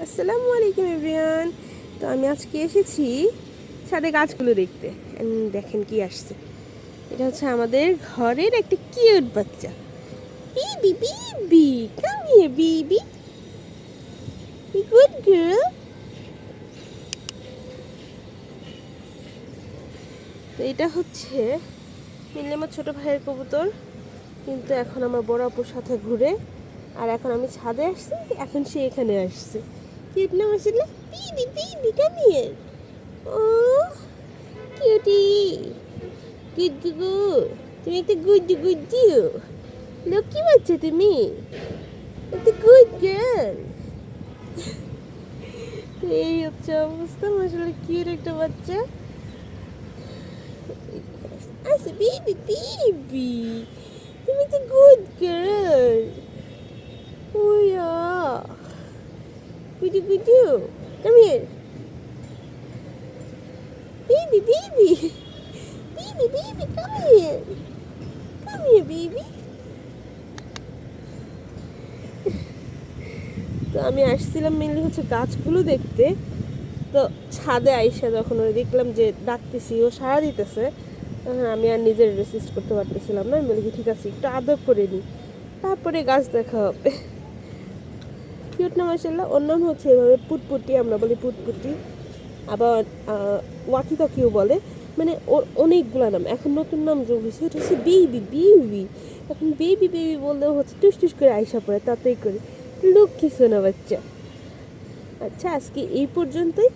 আসসালামু আলাইকুম এভরিওয়ান। তো আমি আজকে এসেছি ছাদে গাছগুলো দেখতে। দেখেন কি আসছে। এটা হচ্ছে আমাদের ঘরের একটা কিউট বাচ্চা। বিবি বিবি, come here Bibi, good girl. তো এটা হচ্ছে মিললে আমার ছোটো ভাইয়ের কবুতর, কিন্তু এখন আমার বড় আপুর সাথে ঘুরে। আর এখন আমি ছাদে আসছি, এখন সে এখানে আসছে। কিউট না আসলে? বিবি বিবি, কাম হিয়ার। ও কিউটি, গুড গুগু, তুমি একটা গুড গুড্ডু, লক্ষ্মী বাচ্চা তুমি, একটা গুড গার্ল। তো এই হচ্ছে অবস্থা, আসলে কিউট একটা বাচ্চা। আচ্ছা বেবি বেবি, তুমি একটা গুড গার্ল। ওয়া গুডু গুডু, come here baby baby, baby baby, come here, come here baby. তো আমি আসছিলাম মেনলি হচ্ছে গাছগুলো দেখতে। তো ছাদে আইসা যখন ওই দেখলাম যে ডাকতেছি, ও সাড়া দিতেছে, তখন আমি আর নিজের রেসিস্ট করতে পারতেছিলাম না। আমি বলি ঠিক আছে, একটু আদর করে নিই, তারপরে গাছ দেখা হবে। কিউট না মাশাআল্লাহ। ওর নাম হচ্ছে এভাবে পুটপুটি, আমরা বলি পুটপুটি, আবার ওয়াকি টকিও বলে। মানে ওর অনেকগুলো নাম, এখন নতুন নাম যোগ হয়েছে, ওটা হচ্ছে বেবি বেবি। এখন বেবি বেবি বললেও হচ্ছে টুস টুস করে আইসা পড়ে, তাতেই করে লক্ষ্মী সোনা বাচ্চা। আচ্ছা, আজকে এই পর্যন্তই।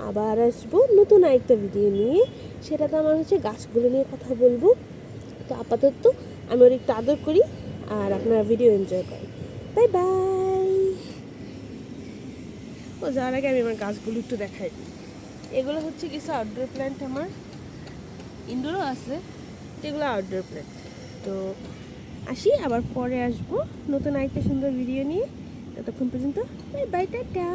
আবার আসবো নতুন আরেকটা ভিডিও নিয়ে, সেটাতে আমার হচ্ছে গাছগুলো নিয়ে কথা বলবো। তো আপাতত আমি ওর একটু আদর করি, আর আপনারা ভিডিও এনজয় করেন। Bye bye. ও যাওয়ার আগে আমি আমার গাছগুলো একটু দেখাই। এগুলো হচ্ছে কিছু আউটডোর প্ল্যান্ট, আমার ইনডোরও আছে, এগুলো আউটডোর প্ল্যান্ট। তো আসি, আবার পরে আসবো নতুন আরেকটা সুন্দর ভিডিও নিয়ে। ততক্ষণ পর্যন্ত বাই বাই, টাটা।